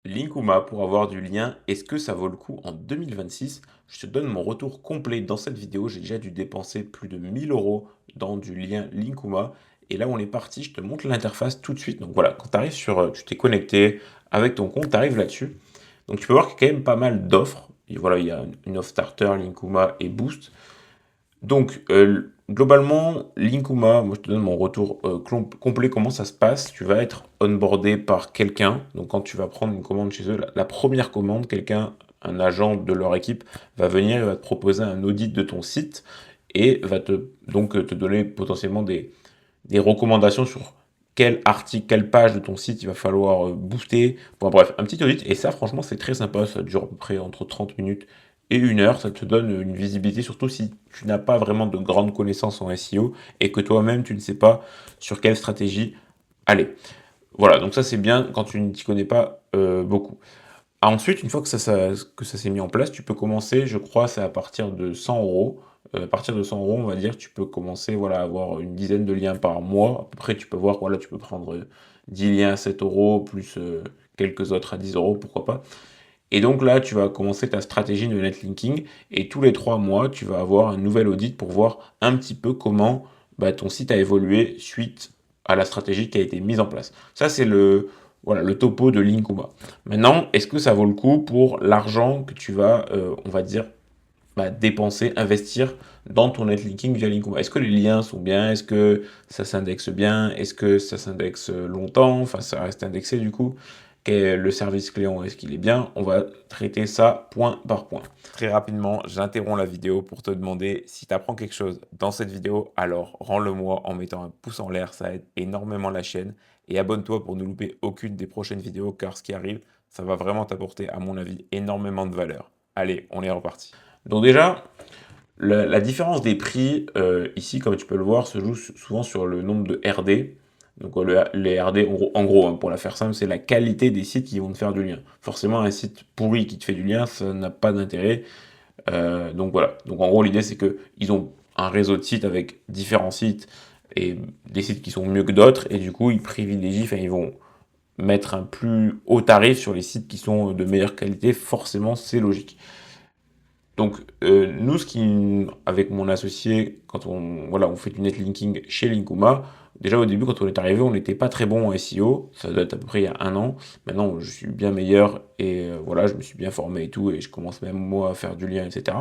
Linkuma pour avoir du lien, est-ce que ça vaut le coup en 2026? Je te donne mon retour complet dans cette vidéo. J'ai déjà dû dépenser plus de 1 000 € dans du lien Linkuma. Et là, on est parti. Je te montre l'interface tout de suite. Donc voilà, quand tu arrives tu t'es connecté avec ton compte, tu arrives là-dessus. Donc tu peux voir qu'il y a quand même pas mal d'offres. Et voilà, il y a une offre starter, Linkuma et Boost. Donc, globalement, Linkuma, moi je te donne mon retour complet, comment ça se passe. Tu vas être onboardé par quelqu'un. Donc, quand tu vas prendre une commande chez eux, la première commande, quelqu'un, un agent de leur équipe, va venir et va te proposer un audit de ton site et va te donner potentiellement des recommandations sur quel article, quelle page de ton site il va falloir booster. Bon, bref, un petit audit. Et ça, franchement, c'est très sympa. Ça dure à peu près entre 30 minutes et 1 heure. Ça te donne une visibilité, surtout si tu n'as pas vraiment de grandes connaissances en SEO et que toi-même, tu ne sais pas sur quelle stratégie aller. Voilà, donc ça, c'est bien quand tu ne t'y connais pas beaucoup. Ensuite, une fois que ça s'est mis en place, tu peux commencer, je crois, c'est à partir de 100 euros. À partir de 100 euros, on va dire, tu peux commencer voilà, à avoir une dizaine de liens par mois. À peu près, tu peux voir, voilà, tu peux prendre 10 liens à 7 euros, plus quelques autres à 10 euros, pourquoi pas. Et donc là, tu vas commencer ta stratégie de netlinking. Et tous les 3 mois, tu vas avoir un nouvel audit pour voir un petit peu comment ton site a évolué suite à la stratégie qui a été mise en place. Ça, c'est voilà, le topo de Linkuma. Maintenant, est-ce que ça vaut le coup pour l'argent que tu vas, on va dire, dépenser, investir dans ton netlinking via Linkuma? Est-ce que les liens sont bien? Est-ce que ça s'indexe bien? Est-ce que ça s'indexe longtemps? Enfin, ça reste indexé du coup. Quel est le service client? Est-ce qu'il est bien? On va traiter ça point par point. Très rapidement, j'interromps la vidéo pour te demander si tu apprends quelque chose dans cette vidéo, alors rends-le-moi en mettant un pouce en l'air, ça aide énormément la chaîne. Et abonne-toi pour ne louper aucune des prochaines vidéos, car ce qui arrive, ça va vraiment t'apporter, à mon avis, énormément de valeur. Allez, on est reparti. Donc déjà, la différence des prix, ici, comme tu peux le voir, se joue souvent sur le nombre de RD. Donc les RD, en gros, hein, pour la faire simple, c'est la qualité des sites qui vont te faire du lien. Forcément, un site pourri qui te fait du lien, ça n'a pas d'intérêt. Donc voilà. Donc en gros, l'idée, c'est que ils ont un réseau de sites avec différents sites et des sites qui sont mieux que d'autres, et du coup, ils privilégient, enfin, ils vont mettre un plus haut tarif sur les sites qui sont de meilleure qualité. Forcément, c'est logique. Donc, nous, avec mon associé, quand on fait du netlinking chez Linkuma, déjà au début, quand on est arrivé, on n'était pas très bon en SEO. Ça date à peu près il y a 1 an. Maintenant, je suis bien meilleur et voilà, je me suis bien formé et tout, et je commence même moi à faire du lien, etc.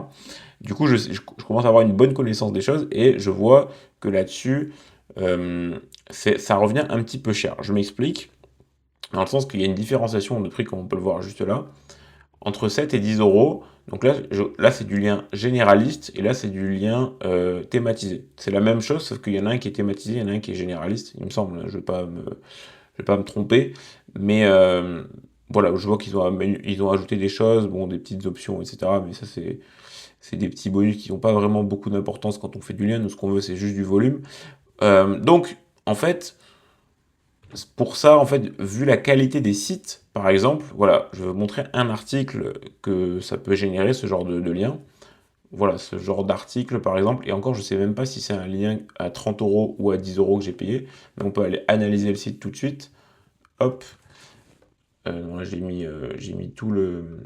Du coup, je commence à avoir une bonne connaissance des choses et je vois que là-dessus, euh, ça revient un petit peu cher. Je m'explique, dans le sens qu'il y a une différenciation de prix, comme on peut le voir juste là entre 7 et 10 euros. Donc là c'est du lien généraliste et là, c'est du lien thématisé. C'est la même chose, sauf qu'il y en a un qui est thématisé, il y en a un qui est généraliste, il me semble. Je vais pas me tromper. Mais voilà, je vois ils ont ajouté des choses, bon, des petites options, etc. Mais ça, c'est des petits bonus qui n'ont pas vraiment beaucoup d'importance quand on fait du lien. Nous, ce qu'on veut, c'est juste du volume. Donc, en fait, pour ça, en fait, vu la qualité des sites, par exemple, voilà, je vais vous montrer un article que ça peut générer, ce genre de lien. Voilà, ce genre d'article, par exemple, et encore, je sais même pas si c'est un lien à 30 euros ou à 10 euros que j'ai payé, mais on peut aller analyser le site tout de suite. Hop, là, j'ai mis tout le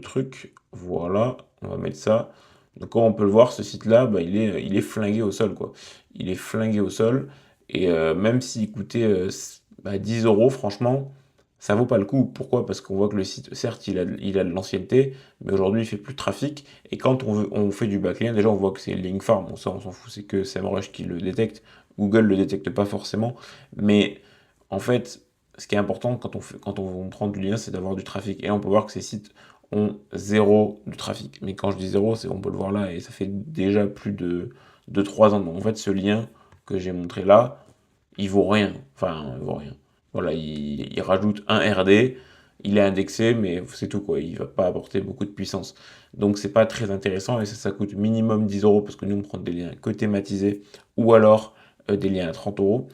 truc. Voilà, on va mettre ça. Donc, comme on peut le voir, ce site-là, il est flingué au sol, quoi. Il est flingué au sol. Et même s'il coûtait 10 euros, franchement, ça vaut pas le coup. Pourquoi? Parce qu'on voit que le site, certes, il a de l'ancienneté, mais aujourd'hui, il fait plus de trafic. Et quand on fait du backlien, déjà, on voit que c'est link farm. Bon, ça, on s'en fout, c'est que SEMrush qui le détecte. Google le détecte pas forcément. Mais en fait, ce qui est important quand on prend du lien, c'est d'avoir du trafic. Et on peut voir que ces sites ont zéro de trafic. Mais quand je dis zéro, on peut le voir là, et ça fait déjà plus de 3 ans. Donc en fait, ce lien que j'ai montré là, il vaut rien. Enfin, il vaut rien. Voilà, il rajoute un RD, il est indexé, mais c'est tout quoi. Il va pas apporter beaucoup de puissance. Donc c'est pas très intéressant, et ça coûte minimum 10 euros, parce que nous on prend des liens que thématisés, ou alors des liens à 30 euros.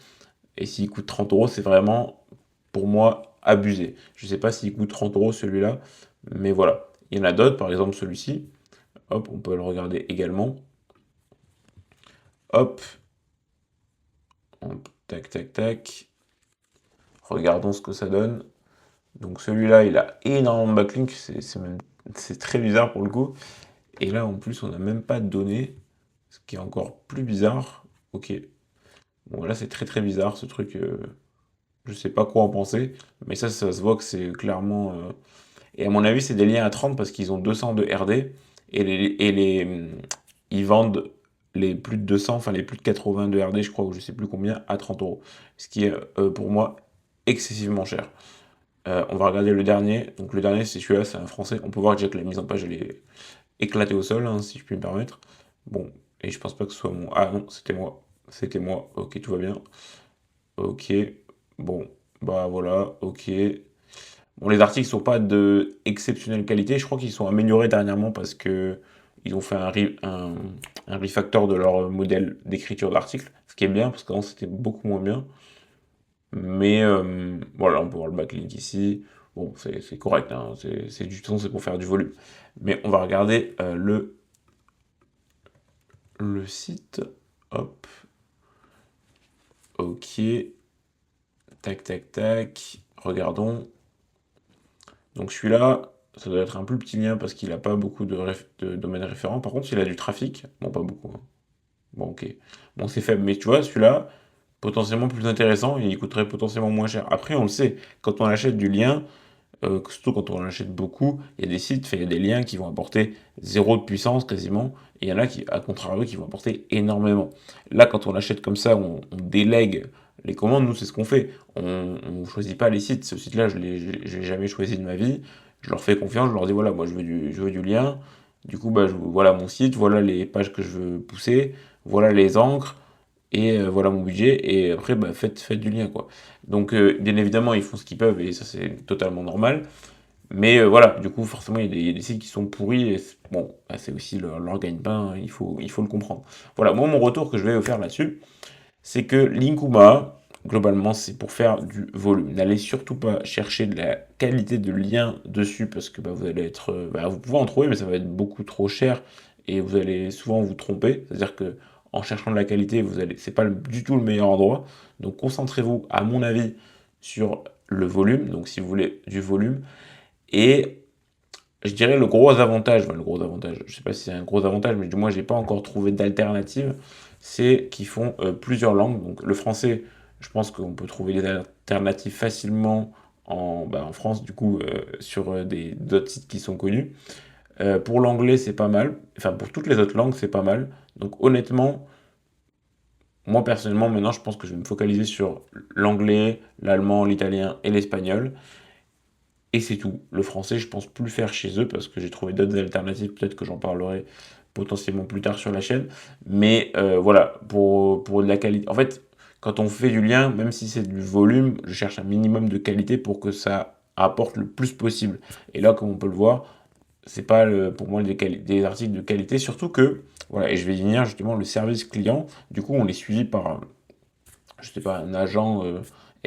Et s'il coûte 30 euros, c'est vraiment, pour moi, abusé. Je sais pas s'il coûte 30 euros celui-là, mais voilà. Il y en a d'autres, par exemple celui-ci. Hop, on peut le regarder également. Hop, tac, tac, tac. Regardons ce que ça donne. Donc celui-là, il a énormément de backlinks, c'est très bizarre pour le coup. Et là, en plus, on n'a même pas de données, ce qui est encore plus bizarre. Ok, bon là, c'est très très bizarre ce truc. Je sais pas quoi en penser, mais ça se voit que c'est clairement. Et à mon avis, c'est des liens à 30 parce qu'ils ont 200 de RD ils vendent les plus de 200, enfin les plus de 80 de RD, je crois, ou je sais plus combien, à 30 euros. Ce qui est pour moi excessivement cher. On va regarder le dernier. Donc le dernier, c'est celui-là, c'est un français. On peut voir déjà que la mise en page, elle est éclatée au sol, hein, si je puis me permettre. Bon, et je pense pas que ce soit mon. Ah non, c'était moi. C'était moi. Ok, tout va bien. Ok. Bon, bah voilà, ok. Bon, les articles sont pas de exceptionnelle qualité. Je crois qu'ils sont améliorés dernièrement parce que ils ont fait un refactor de leur modèle d'écriture d'article, ce qui est bien parce qu'avant c'était beaucoup moins bien. Mais voilà, on peut voir le backlink ici. Bon, c'est correct, hein, c'est du ton, c'est pour faire du volume. Mais on va regarder le site. Hop, ok, tac, tac, tac. Regardons. Donc celui-là, ça doit être un plus petit lien parce qu'il n'a pas beaucoup de domaines référents. Par contre, il a du trafic. Bon, pas beaucoup, hein. Bon, ok. Bon, c'est faible. Mais tu vois, celui-là, potentiellement plus intéressant et il coûterait potentiellement moins cher. Après, on le sait, quand on achète du lien, surtout quand on en achète beaucoup, il y a des sites, il y a des liens qui vont apporter zéro de puissance quasiment, et il y en a qui, à contrario, qui vont apporter énormément. Là, quand on achète comme ça, on délègue les commandes, nous c'est ce qu'on fait. On choisit pas les sites. Ce site-là, je l'ai jamais choisi de ma vie. Je leur fais confiance, je leur dis voilà, moi je veux du lien. Du coup, bah, voilà mon site, voilà les pages que je veux pousser, voilà les encres, et voilà mon budget, et après, bah, faites du lien, quoi. Donc, bien évidemment, ils font ce qu'ils peuvent, et ça, c'est totalement normal. Mais voilà, du coup, forcément, il y a des sites qui sont pourris, et bon, bah, c'est aussi leur gagne-pain, hein, il faut le comprendre. Voilà, moi, mon retour que je vais vous faire là-dessus, c'est que Linkuma, globalement, c'est pour faire du volume. N'allez surtout pas chercher de la qualité de lien dessus, parce que bah, vous allez être... bah, vous pouvez en trouver, mais ça va être beaucoup trop cher, et vous allez souvent vous tromper. C'est-à-dire que en cherchant de la qualité, c'est pas du tout le meilleur endroit. Donc concentrez-vous, à mon avis, sur le volume. Donc si vous voulez du volume. Et je dirais le gros avantage, je sais pas si c'est un gros avantage, mais du moins j'ai pas encore trouvé d'alternative, c'est qu'ils font plusieurs langues. Donc le français, je pense qu'on peut trouver des alternatives facilement en France, du coup, sur d'autres sites qui sont connus. Pour l'anglais, c'est pas mal. Enfin, pour toutes les autres langues, c'est pas mal. Donc honnêtement, moi personnellement, maintenant, je pense que je vais me focaliser sur l'anglais, l'allemand, l'italien et l'espagnol. Et c'est tout. Le français, je pense plus le faire chez eux parce que j'ai trouvé d'autres alternatives. Peut-être que j'en parlerai potentiellement plus tard sur la chaîne. Mais voilà, pour de la qualité. En fait, quand on fait du lien, même si c'est du volume, je cherche un minimum de qualité pour que ça apporte le plus possible. Et là, comme on peut le voir, c'est pas pour moi des articles de qualité. Surtout que, voilà, et je vais y venir justement, le service client, du coup, on est suivi par je sais pas, un agent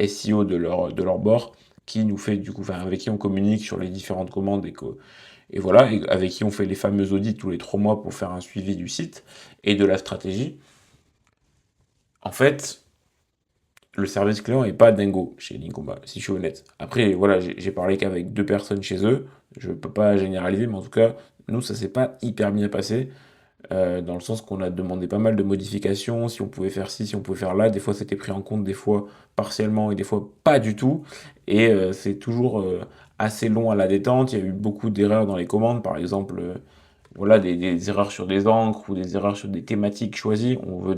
SEO de leur bord qui nous fait du coup, enfin, avec qui on communique sur les différentes commandes et voilà, et avec qui on fait les fameux audits tous les 3 mois pour faire un suivi du site et de la stratégie. En fait, le service client est pas dingo chez Linkoma, si je suis honnête. Après, voilà, j'ai parlé qu'avec 2 personnes chez eux, je peux pas généraliser, mais en tout cas, nous, ça s'est pas hyper bien passé. Dans le sens qu'on a demandé pas mal de modifications, si on pouvait faire ci, si on pouvait faire là. Des fois, c'était pris en compte, des fois partiellement et des fois pas du tout. Et c'est toujours assez long à la détente. Il y a eu beaucoup d'erreurs dans les commandes, par exemple, voilà, des erreurs sur des encres ou des erreurs sur des thématiques choisies. On veut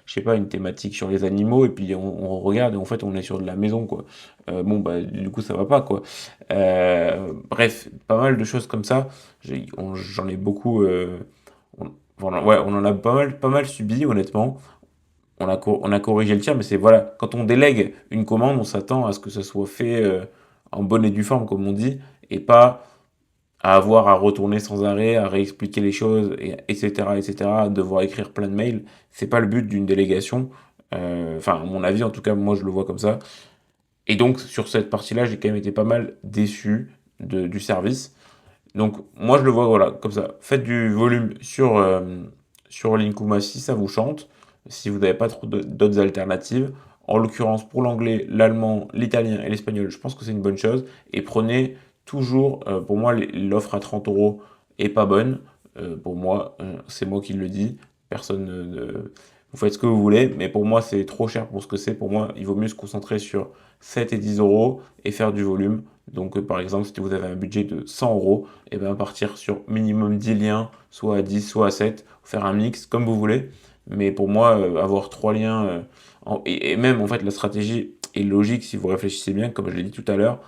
je sais pas, une thématique sur les animaux et puis on regarde et en fait on est sur de la maison, quoi. Bon, bah, du coup, ça va pas, quoi. Bref, pas mal de choses comme ça. J'en ai beaucoup. Voilà, ouais, on en a pas mal subi, honnêtement. On a corrigé le tir, mais c'est voilà, quand on délègue une commande, on s'attend à ce que ça soit fait en bonne et due forme, comme on dit, et pas à avoir à retourner sans arrêt, à réexpliquer les choses, etc., etc., à devoir écrire plein de mails. C'est pas le but d'une délégation. Enfin, à mon avis, en tout cas, moi, je le vois comme ça. Et donc, sur cette partie-là, j'ai quand même été pas mal déçu du service. Donc moi je le vois voilà, comme ça. Faites du volume sur Linkuma si ça vous chante, si vous n'avez pas trop d'autres alternatives. En l'occurrence, pour l'anglais, l'allemand, l'italien et l'espagnol, je pense que c'est une bonne chose. Et prenez toujours, pour moi, l'offre à 30 euros est pas bonne. Pour moi, c'est moi qui le dis. Personne vous faites ce que vous voulez, mais pour moi, c'est trop cher pour ce que c'est. Pour moi, il vaut mieux se concentrer sur 7 et 10 euros et faire du volume. Donc, par exemple, si vous avez un budget de 100 euros, et bien partir sur minimum 10 liens, soit à 10, soit à 7, faire un mix comme vous voulez. Mais pour moi, avoir 3 liens, et même en fait, la stratégie est logique si vous réfléchissez bien, comme je l'ai dit tout à l'heure.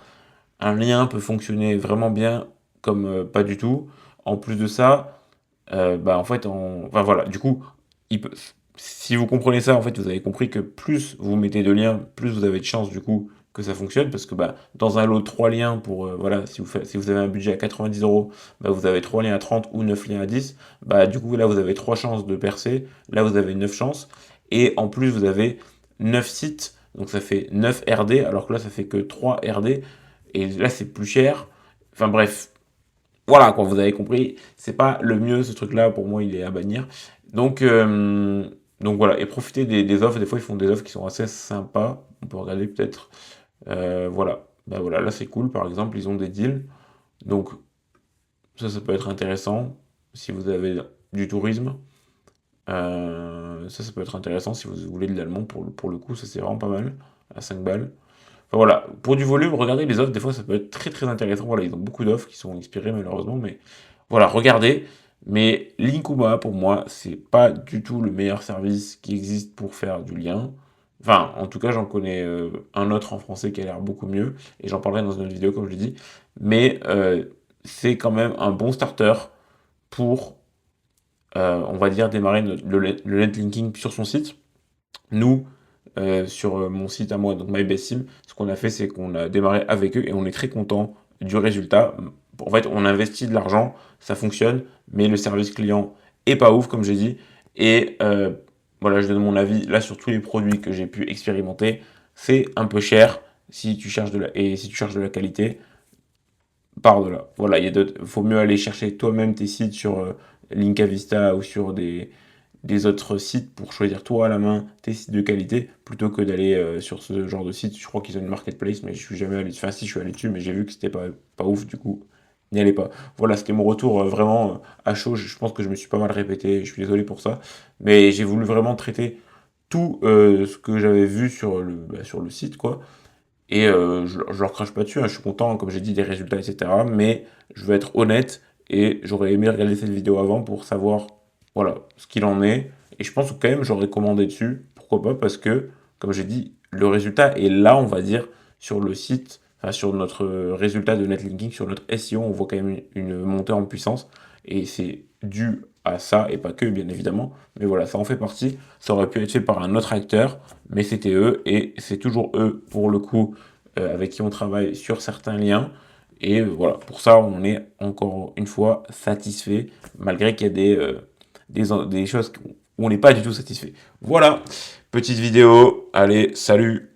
Un lien peut fonctionner vraiment bien comme pas du tout. En plus de ça, bah en fait, enfin voilà, du coup, il peut... si vous comprenez ça, en fait, vous avez compris que plus vous mettez de liens, plus vous avez de chances du coup que ça fonctionne, parce que bah, dans un lot de 3 liens, pour voilà, si vous avez un budget à 90 euros, bah, vous avez 3 liens à 30 ou 9 liens à 10, bah, du coup là vous avez 3 chances de percer, là vous avez 9 chances, et en plus vous avez 9 sites, donc ça fait 9 RD, alors que là ça fait que 3 RD, et là c'est plus cher, enfin bref, voilà, quoi, vous avez compris, c'est pas le mieux ce truc-là, pour moi il est à bannir. Donc, donc voilà, et profitez des offres, des fois ils font des offres qui sont assez sympas, on peut regarder peut-être. Voilà, bah voilà, là c'est cool, par exemple, ils ont des deals, donc ça peut être intéressant si vous avez du tourisme. Ça peut être intéressant si vous voulez de l'allemand pour le coup, ça c'est vraiment pas mal, à 5 balles. Enfin, voilà, pour du volume, regardez les offres, des fois ça peut être très très intéressant. Voilà, ils ont beaucoup d'offres qui sont expirées malheureusement, mais voilà, regardez. Mais Linkuma, pour moi, c'est pas du tout le meilleur service qui existe pour faire du lien. Enfin, en tout cas, j'en connais un autre en français qui a l'air beaucoup mieux, et j'en parlerai dans une autre vidéo, comme je l'ai dit. Mais c'est quand même un bon starter pour, on va dire, démarrer le netlinking sur son site. Nous, sur mon site à moi, donc MyBestSim, ce qu'on a fait, c'est qu'on a démarré avec eux et on est très content du résultat. En fait, on investit de l'argent, ça fonctionne, mais le service client est pas ouf, comme j'ai dit. Et voilà, je donne mon avis là sur tous les produits que j'ai pu expérimenter. C'est un peu cher si tu cherches et si tu cherches de la qualité, pars de là. Voilà, faut mieux aller chercher toi-même tes sites sur Linka Vista ou sur des autres sites pour choisir toi à la main tes sites de qualité plutôt que d'aller sur ce genre de site. Je crois qu'ils ont une marketplace, mais je suis jamais allé. Enfin, si je suis allé dessus, mais j'ai vu que c'était pas ouf, du coup, n'y allez pas. Voilà, c'était mon retour vraiment à chaud. Je pense que je me suis pas mal répété, je suis désolé pour ça, mais j'ai voulu vraiment traiter tout ce que j'avais vu sur le site, quoi. Et je leur crache pas dessus, hein, je suis content, comme j'ai dit, des résultats, etc. Mais je veux être honnête et j'aurais aimé regarder cette vidéo avant pour savoir voilà, ce qu'il en est. Et je pense que quand même j'aurais commandé dessus. Pourquoi pas? Parce que, comme j'ai dit, le résultat est là, on va dire, sur le site, enfin, sur notre résultat de netlinking, sur notre SEO, on voit quand même une montée en puissance. Et c'est dû à ça, et pas que, bien évidemment. Mais voilà, ça en fait partie. Ça aurait pu être fait par un autre acteur, mais c'était eux, et c'est toujours eux, pour le coup, avec qui on travaille sur certains liens. Et voilà, pour ça, on est encore une fois satisfait, malgré qu'il y a des choses où on n'est pas du tout satisfait. Voilà, petite vidéo. Allez, salut!